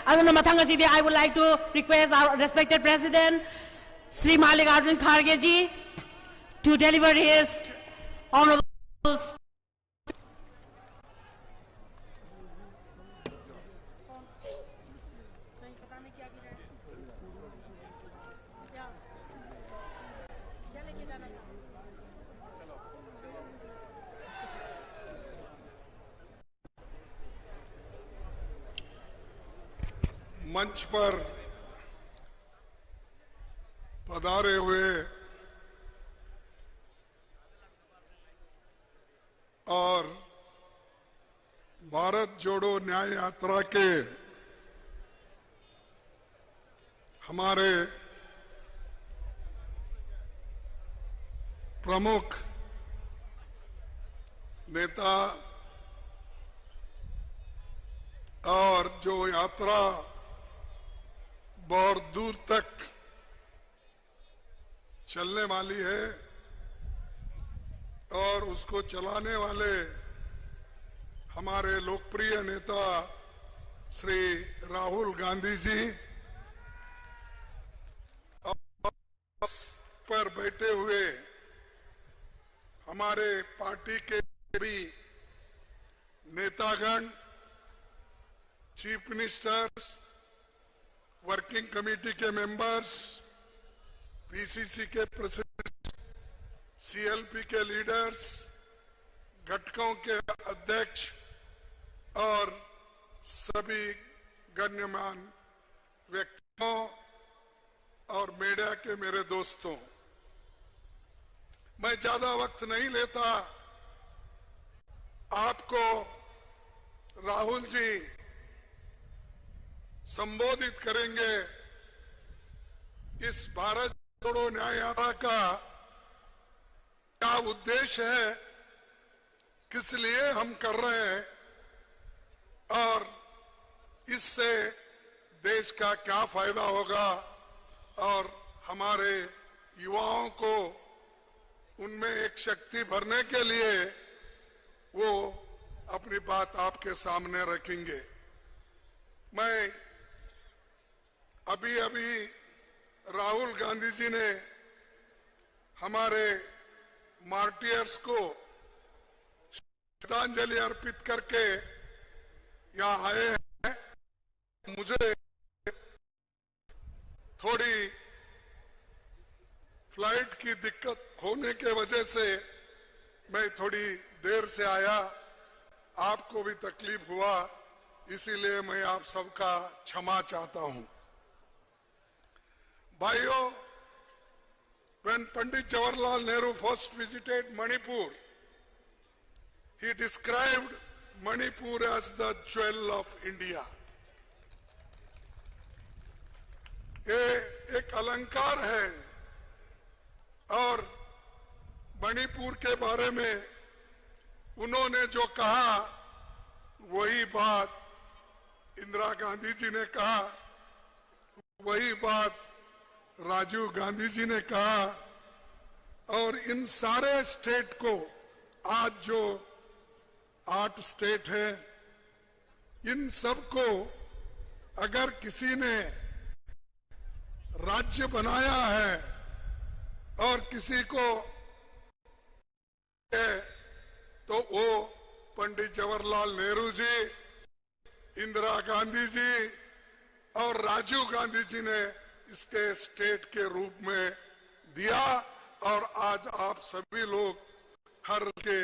Aduna mathanga sidi I would like to request our respected President Sri Mallikarjun Kharge ji to deliver his honorable मंच पर पधारे हुए और भारत जोड़ो न्याय यात्रा के हमारे प्रमुख नेता और जो यात्रा बहुत दूर तक चलने वाली है और उसको चलाने वाले हमारे लोकप्रिय नेता श्री राहुल गांधी जी पर बैठे हुए हमारे पार्टी के भी नेतागण, चीफ मिनिस्टर्स, वर्किंग कमेटी के मेंबर्स, पीसीसी के प्रेसिडेंट, सीएलपी के लीडर्स, घटकों के अध्यक्ष और सभी गण्यमान्य व्यक्तियों और मीडिया के मेरे दोस्तों, मैं ज्यादा वक्त नहीं लेता। आपको राहुल जी संबोधित करेंगे। इस भारत जोड़ो न्याय यात्रा का क्या उद्देश्य है, किस लिए हम कर रहे हैं और इससे देश का क्या फायदा होगा और हमारे युवाओं को उनमें एक शक्ति भरने के लिए वो अपनी बात आपके सामने रखेंगे। मैं अभी राहुल गांधी जी ने हमारे मार्टियर्स को श्रद्धांजलि अर्पित करके यहाँ आए हैं। मुझे थोड़ी फ्लाइट की दिक्कत होने के वजह से मैं थोड़ी देर से आया, आपको भी तकलीफ हुआ, इसीलिए मैं आप सबका क्षमा चाहता हूं। भाइयों, when Pandit Jawaharlal Nehru first visited Manipur, he described Manipur as the jewel of India. ये एक अलंकार है और मणिपुर के बारे में उन्होंने जो कहा वही बात इंदिरा गांधी जी ने कहा, वही बात राजीव गांधी जी ने कहा और इन सारे स्टेट को, आज जो 8 स्टेट है, इन सबको अगर किसी ने राज्य बनाया है और किसी को तो वो पंडित जवाहरलाल नेहरू जी, इंदिरा गांधी जी और राजीव गांधी जी ने इसके स्टेट के रूप में दिया और आज आप सभी लोग हर के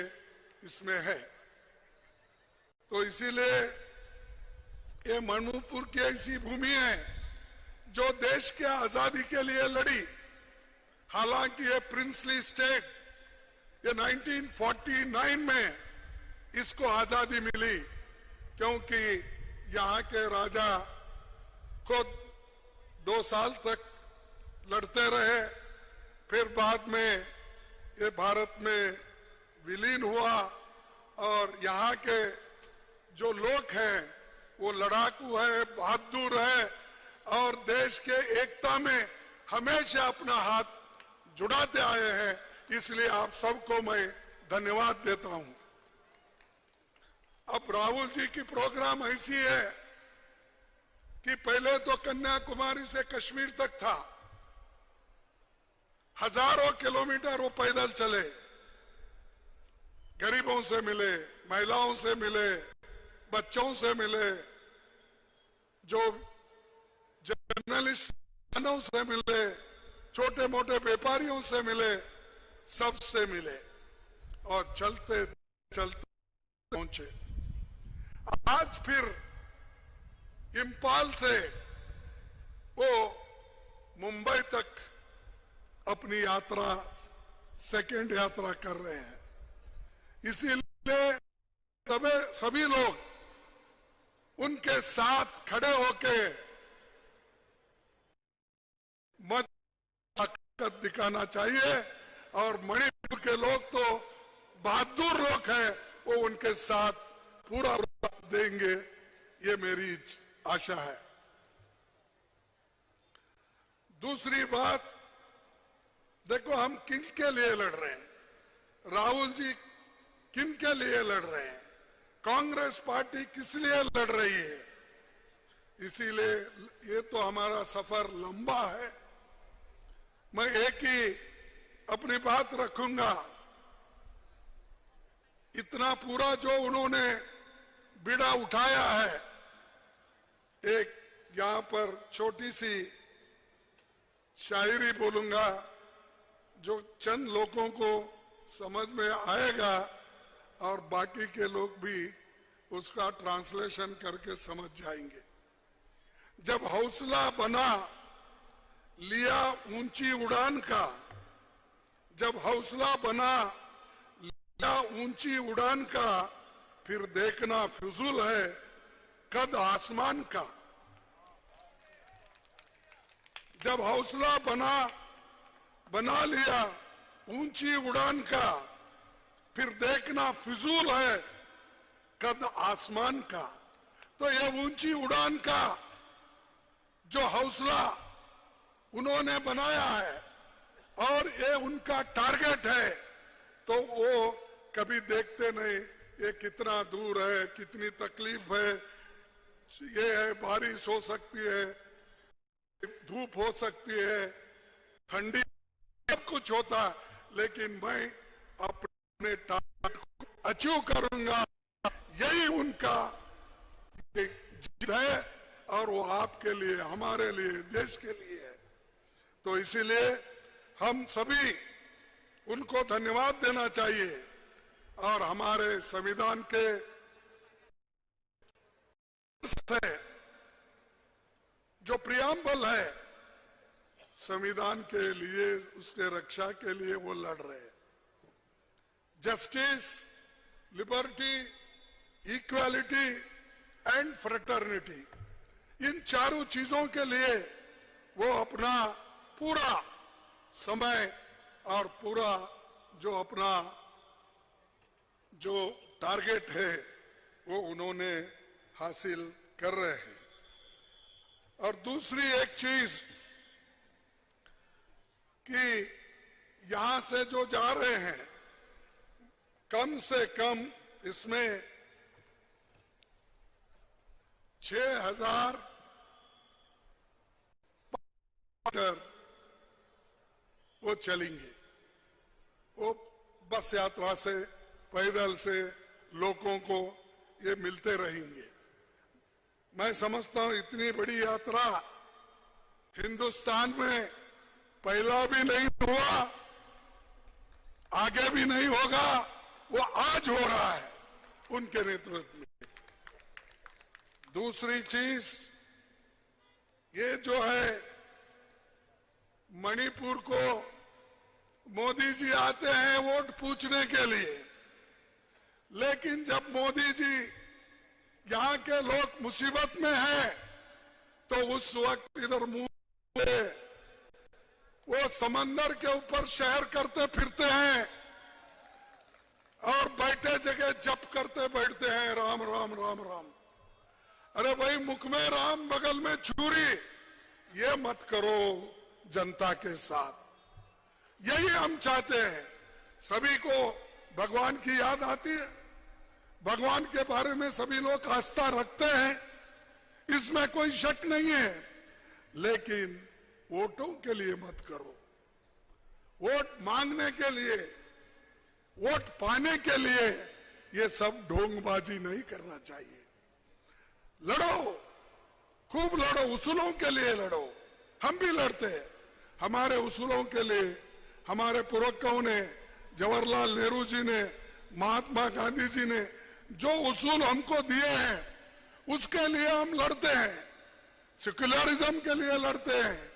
इसमें है। तो इसीलिए ये मणिपुर की ऐसी भूमि है जो देश के आजादी के लिए लड़ी। हालांकि ये प्रिंसली स्टेट, ये 1949 में इसको आजादी मिली क्योंकि यहाँ के राजा खुद 2 साल तक लड़ते रहे, फिर बाद में ये भारत में विलीन हुआ और यहाँ के जो लोग हैं वो लड़ाकू है, बहादुर है और देश के एकता में हमेशा अपना हाथ जुड़ाते आए हैं। इसलिए आप सबको मैं धन्यवाद देता हूं। अब राहुल जी की प्रोग्राम ऐसी है कि पहले तो कन्याकुमारी से कश्मीर तक था, हजारों किलोमीटर वो पैदल चले, गरीबों से मिले, महिलाओं से मिले, बच्चों से मिले, जो जर्नलिस्टों से मिले, छोटे मोटे व्यापारियों से मिले, सबसे मिले और चलते चलते पहुंचे। आज फिर इंफाल से वो मुंबई तक अपनी यात्रा, सेकेंड यात्रा कर रहे हैं। इसीलिए सभी लोग उनके साथ खड़े होके मत ताकत दिखाना चाहिए और मणिपुर के लोग तो बहादुर लोग हैं, वो उनके साथ पूरा देंगे, ये मेरी आशा है। दूसरी बात, देखो हम किन के लिए लड़ रहे हैं, राहुल जी किन के लिए लड़ रहे हैं, कांग्रेस पार्टी किस लिए लड़ रही है, इसीलिए ये तो हमारा सफर लंबा है। मैं एक ही अपनी बात रखूंगा, इतना पूरा जो उन्होंने बीड़ा उठाया है, एक यहां पर छोटी सी शायरी बोलूंगा जो चंद लोगों को समझ में आएगा और बाकी के लोग भी उसका ट्रांसलेशन करके समझ जाएंगे। जब हौसला बना लिया ऊंची उड़ान का, जब हौसला बना लिया ऊंची उड़ान का, फिर देखना फिजूल है कद आसमान का। जब हौसला बना लिया ऊंची उड़ान का, फिर देखना फिजूल है कद आसमान का। तो ये ऊंची उड़ान का जो हौसला उन्होंने बनाया है और ये उनका टारगेट है, तो वो कभी देखते नहीं ये कितना दूर है, कितनी तकलीफ है, ये है बारिश हो सकती है, धूप हो सकती है, ठंडी, सब कुछ होता, लेकिन मैं अपने टारगेट को अचीव करूंगा, यही उनका जीत है और वो आपके लिए, हमारे लिए, देश के लिए है। तो इसीलिए हम सभी उनको धन्यवाद देना चाहिए और हमारे संविधान के जो प्रियम्बल है संविधान के लिए, उसके रक्षा के लिए वो लड़ रहे हैं। Justice, liberty, equality and fraternity, इन चारों चीजों के लिए वो अपना पूरा समय और पूरा जो अपना जो टारगेट है वो उन्होंने हासिल कर रहे हैं। और दूसरी एक चीज कि यहां से जो जा रहे हैं, कम से कम इसमें 6,000 वो चलेंगे, वो बस यात्रा से, पैदल से लोगों को ये मिलते रहेंगे। मैं समझता हूं इतनी बड़ी यात्रा हिंदुस्तान में पहला भी नहीं हुआ, आगे भी नहीं होगा, वो आज हो रहा है उनके नेतृत्व में। दूसरी चीज ये जो है, मणिपुर को मोदी जी आते हैं वोट पूछने के लिए, लेकिन जब मोदी जी यहाँ के लोग मुसीबत में हैं तो उस वक्त इधर मुंह वो समंदर के ऊपर शहर करते फिरते हैं और बैठे जगह जप करते बैठते हैं, राम राम राम राम। अरे भाई, मुख में राम बगल में छुरी, ये मत करो जनता के साथ। यही हम चाहते हैं। सभी को भगवान की याद आती है, भगवान के बारे में सभी लोग आस्था रखते हैं, इसमें कोई शक नहीं है, लेकिन वोटों के लिए मत करो। वोट मांगने के लिए, वोट पाने के लिए ये सब ढोंगबाजी नहीं करना चाहिए। लड़ो, खूब लड़ो, उसूलों के लिए लड़ो। हम भी लड़ते हैं। हमारे उसूलों के लिए हमारे पुरखों ने, जवाहरलाल नेहरू जी ने, महात्मा गांधी जी ने जो उसूल हमको दिए हैं, उसके लिए हम लड़ते हैं। सेक्युलरिज्म के लिए लड़ते हैं,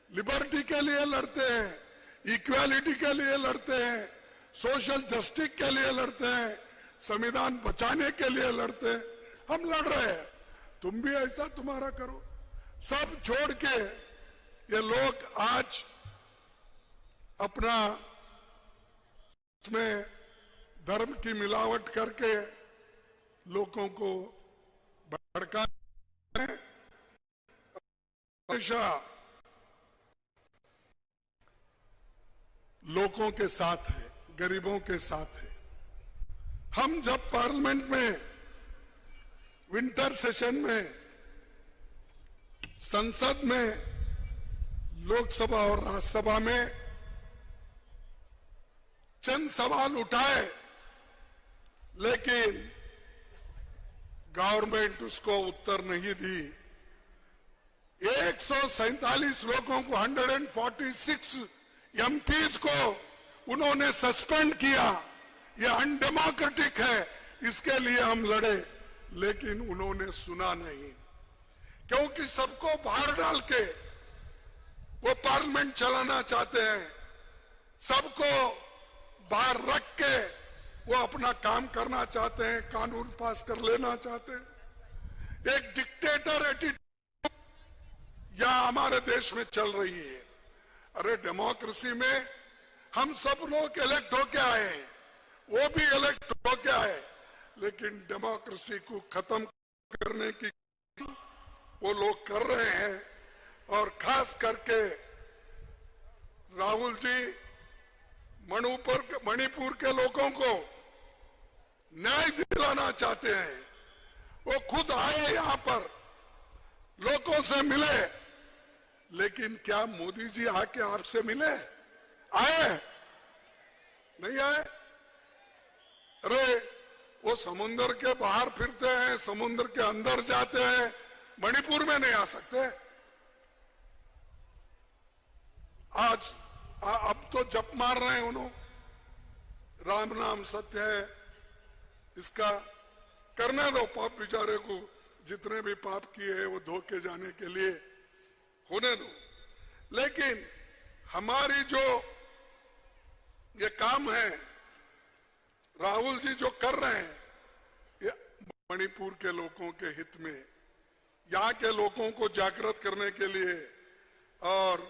लिबर्टी के लिए लड़ते हैं, इक्वालिटी के लिए लड़ते हैं, सोशल जस्टिस के लिए लड़ते हैं, संविधान बचाने के लिए लड़ते हैं। हम लड़ रहे हैं, तुम भी ऐसा तुम्हारा करो। सब छोड़ के ये लोग आज अपना इसमें धर्म की मिलावट करके लोगों को भड़का हमेशा लोगों के साथ है, गरीबों के साथ है। हम जब पार्लियामेंट में विंटर सेशन में, संसद में, लोकसभा और राज्यसभा में चंद सवाल उठाए, लेकिन गवर्नमेंट उसको उत्तर नहीं दी। 147 लोगों को, 146 एमपीज को उन्होंने सस्पेंड किया। ये अनडेमोक्रेटिक है, इसके लिए हम लड़े, लेकिन उन्होंने सुना नहीं। क्योंकि सबको बाहर डाल के वो पार्लियामेंट चलाना चाहते हैं, सबको बाहर रख के वो अपना काम करना चाहते हैं, कानून पास कर लेना चाहते हैं। एक डिक्टेटर एटीट्यूड यहां हमारे देश में चल रही है। अरे डेमोक्रेसी में हम सब लोग इलेक्ट होके आए हैं, वो भी इलेक्ट होके आए, लेकिन डेमोक्रेसी को खत्म करने की वो लोग कर रहे हैं। और खास करके राहुल जी मणिपुर के लोगों को न्याय दिलाना चाहते हैं। वो खुद आए यहां पर, लोगों से मिले, लेकिन क्या मोदी जी आके आपसे मिले? आए? नहीं आए? अरे वो समुद्र के बाहर फिरते हैं, समुद्र के अंदर जाते हैं, मणिपुर में नहीं आ सकते। आज अब तो जप मार रहे हैं उन्होंने, राम नाम सत्य है, इसका करने दो। पाप बेचारे को जितने भी पाप किए हैं वो धोके जाने के लिए होने दो। लेकिन हमारी जो ये काम है, राहुल जी जो कर रहे हैं, ये मणिपुर के लोगों के हित में, यहाँ के लोगों को जागृत करने के लिए और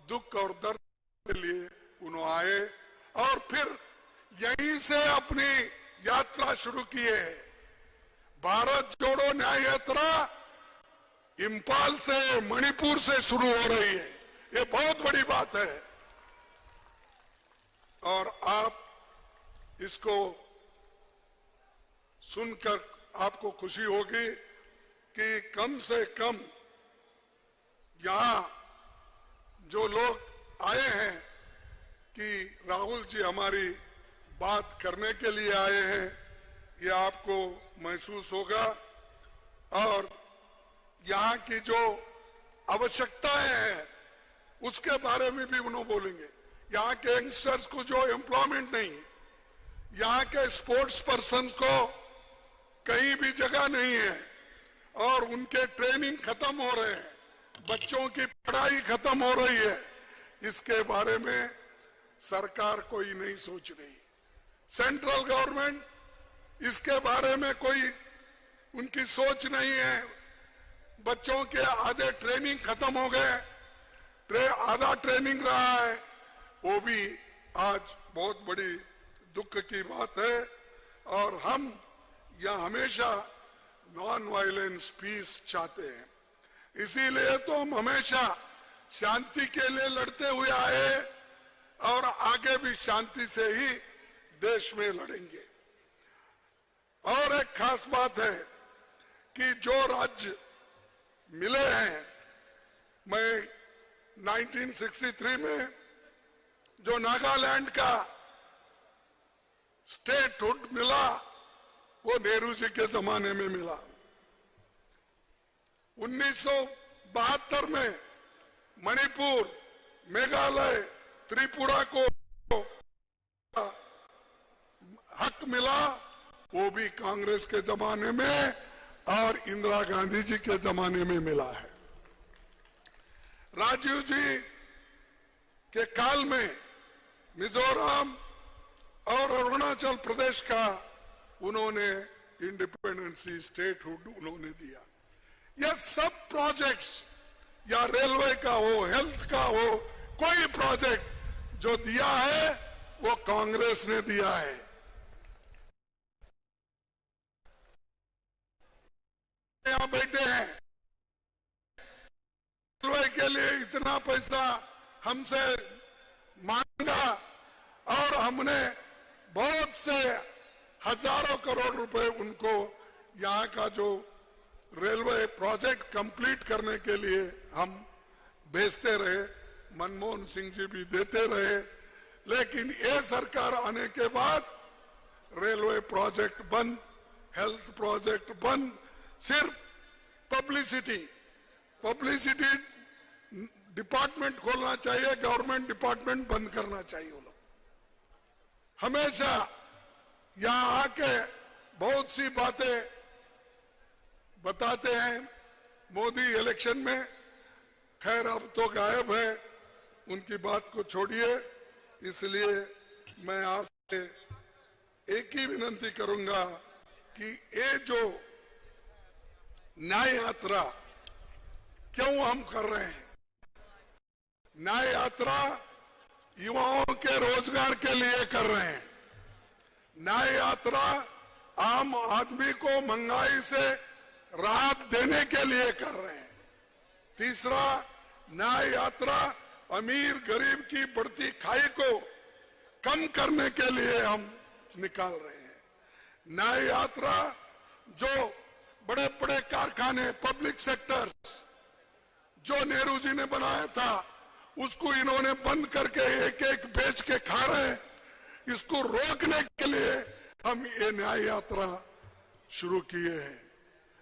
दुख और दर्द के लिए उन्होंने आए और फिर यहीं से अपनी यात्रा शुरू की है। भारत जोड़ो न्याय यात्रा इंफाल से, मणिपुर से शुरू हो रही है। ये बहुत बड़ी बात है और आप इसको सुनकर आपको खुशी होगी कि कम से कम यहां जो लोग आए हैं कि राहुल जी हमारी बात करने के लिए आए हैं, ये आपको महसूस होगा। और यहाँ की जो आवश्यकताएं हैं उसके बारे में भी उन्होंने बोलेंगे। यहाँ के यंगस्टर्स को जो एम्प्लॉयमेंट नहीं है, यहाँ के स्पोर्ट्स पर्सन को कहीं भी जगह नहीं है और उनके ट्रेनिंग खत्म हो रहे हैं, बच्चों की पढ़ाई खत्म हो रही है, इसके बारे में सरकार कोई नहीं सोच रही। सेंट्रल गवर्नमेंट इसके बारे में कोई उनकी सोच नहीं है। बच्चों के आधे ट्रेनिंग खत्म हो गए, आधा ट्रेनिंग रहा है, वो भी आज बहुत बड़ी दुख की बात है। और हम यह हमेशा नॉन वायलेंस पीस चाहते हैं, इसीलिए तो हम हमेशा शांति के लिए लड़ते हुए आए और आगे भी शांति से ही देश में लड़ेंगे। और एक खास बात है कि जो राज्य मिले हैं। मैं 1963 में जो नागालैंड का स्टेटहुड मिला वो नेहरू जी के जमाने में मिला। 1972 में मणिपुर, मेघालय, त्रिपुरा को हक मिला, वो भी कांग्रेस के जमाने में और इंदिरा गांधी जी के जमाने में मिला है। राजीव जी के काल में मिजोरम और अरुणाचल प्रदेश का उन्होंने इंडिपेंडेंसी, स्टेटहुड उन्होंने दिया। यह सब प्रोजेक्ट्स, या रेलवे का हो, हेल्थ का हो, कोई प्रोजेक्ट जो दिया है वो कांग्रेस ने दिया है। यहां बैठे हैं, रेलवे के लिए इतना पैसा हमसे मांगा और हमने बहुत से हजारों करोड़ रुपए उनको यहाँ का जो रेलवे प्रोजेक्ट कंप्लीट करने के लिए हम भेजते रहे। मनमोहन सिंह जी भी देते रहे, लेकिन ये सरकार आने के बाद रेलवे प्रोजेक्ट बंद, हेल्थ प्रोजेक्ट बंद। सिर्फ पब्लिसिटी डिपार्टमेंट खोलना चाहिए, गवर्नमेंट डिपार्टमेंट बंद करना चाहिए। वो लोग हमेशा यहाँ आके बहुत सी बातें बताते हैं। मोदी इलेक्शन में, खैर अब तो गायब है, उनकी बात को छोड़िए। इसलिए मैं आपसे एक ही विनती करूंगा कि ये जो न्याय यात्रा क्यों हम कर रहे हैं, न्याय यात्रा युवाओं के रोजगार के लिए कर रहे हैं। न्याय यात्रा आम आदमी को महंगाई से राहत देने के लिए कर रहे हैं। तीसरा, न्याय यात्रा अमीर गरीब की बढ़ती खाई को कम करने के लिए हम निकाल रहे हैं। न्याय यात्रा जो बड़े बड़े कारखाने, पब्लिक सेक्टर्स जो नेहरू जी ने बनाया था, उसको इन्होंने बंद करके एक एक बेच के खा रहे हैं। इसको रोकने के लिए हम ये न्याय यात्रा शुरू किए हैं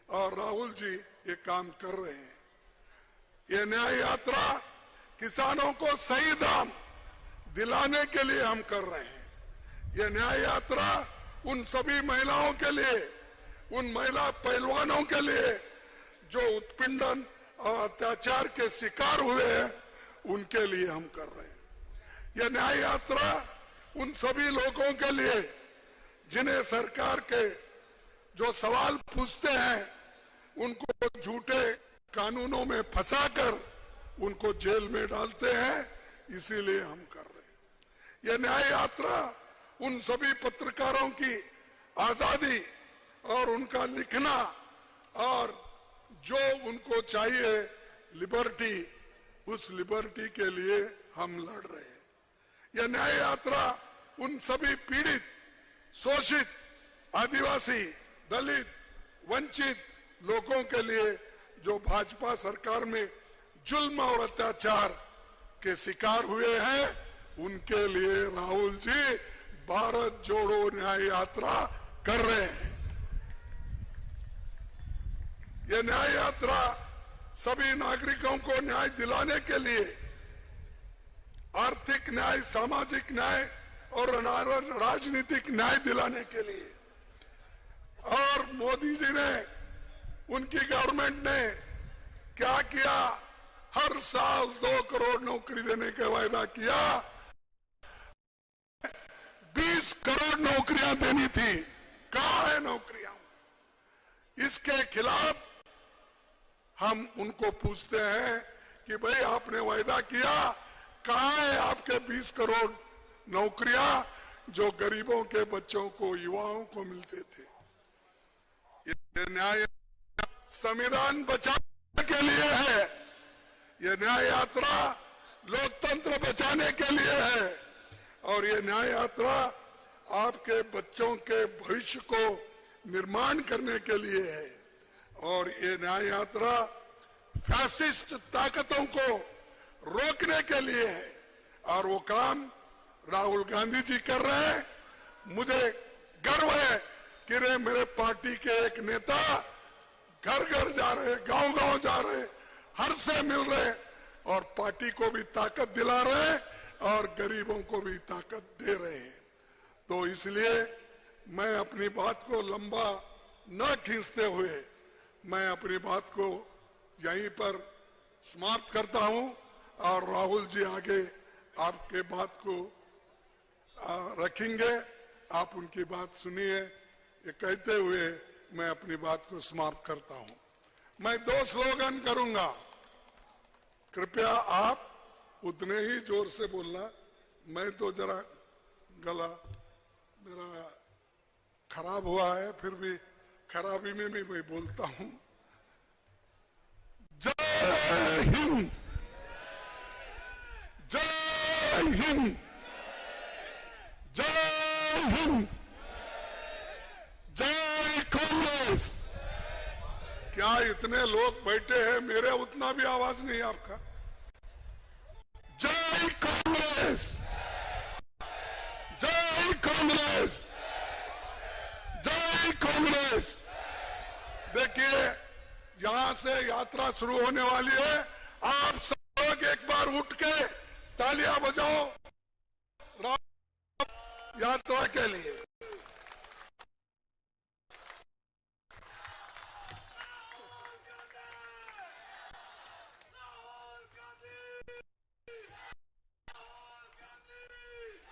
और राहुल जी ये काम कर रहे हैं। ये न्याय यात्रा किसानों को सही दाम दिलाने के लिए हम कर रहे हैं। ये न्याय यात्रा उन सभी महिलाओं के लिए, उन महिला पहलवानों के लिए जो उत्पीड़न और अत्याचार के शिकार हुए हैं, उनके लिए हम कर रहे हैं। यह न्याय यात्रा उन सभी लोगों के लिए जिन्हें सरकार के जो सवाल पूछते हैं उनको झूठे कानूनों में फंसाकर उनको जेल में डालते हैं, इसीलिए हम कर रहे हैं। यह न्याय यात्रा उन सभी पत्रकारों की आजादी और उनका लिखना और जो उनको चाहिए लिबर्टी, उस लिबर्टी के लिए हम लड़ रहे हैं। यह न्याय यात्रा उन सभी पीड़ित, शोषित, आदिवासी, दलित, वंचित लोगों के लिए जो भाजपा सरकार में जुल्म और अत्याचार के शिकार हुए हैं, उनके लिए राहुल जी भारत जोड़ो न्याय यात्रा कर रहे हैं। यह न्याय यात्रा सभी नागरिकों को न्याय दिलाने के लिए, आर्थिक न्याय, सामाजिक न्याय और राजनीतिक न्याय दिलाने के लिए। और मोदी जी ने, उनकी गवर्नमेंट ने क्या किया? हर साल 2 करोड़ नौकरी देने का वायदा किया। 20 करोड़ नौकरियां देनी थी, कहां है नौकरियां? इसके खिलाफ हम उनको पूछते हैं कि भाई आपने वायदा किया, कहां है आपके 20 करोड़ नौकरियां जो गरीबों के बच्चों को, युवाओं को मिलते थे? ये न्याय संविधान बचाने के लिए है, ये न्याय यात्रा लोकतंत्र बचाने के लिए है और ये न्याय यात्रा आपके बच्चों के भविष्य को निर्माण करने के लिए है। और ये न्याय यात्रा फैसिस्ट ताकतों को रोकने के लिए है और वो काम राहुल गांधी जी कर रहे हैं। मुझे गर्व है कि रे मेरे पार्टी के एक नेता घर घर जा रहे, गांव गांव जा रहे, हर से मिल रहे और पार्टी को भी ताकत दिला रहे और गरीबों को भी ताकत दे रहे हैं। तो इसलिए मैं अपनी बात को लंबा न खींचते हुए मैं अपनी बात को यहीं पर समाप्त करता हूं और राहुल जी आगे आपके बात को रखेंगे। आप उनकी बात सुनिए। ये कहते हुए मैं अपनी बात को समाप्त करता हूं। मैं 2 स्लोगन करूंगा, कृपया आप उतने ही जोर से बोलना। मैं तो जरा गला मेरा खराब हुआ है, फिर भी खराबी में भी मैं बोलता हूं। जय हिंद, जय हिंद, जय हिंद, जय कांग्रेस। क्या इतने लोग बैठे हैं, मेरे उतना भी आवाज नहीं आपका? जय कांग्रेस, जय कांग्रेस, जय कांग्रेस। देखिए यहां से यात्रा शुरू होने वाली है। आप सब लोग एक बार उठ के तालियां बजाओ यात्रा के लिए।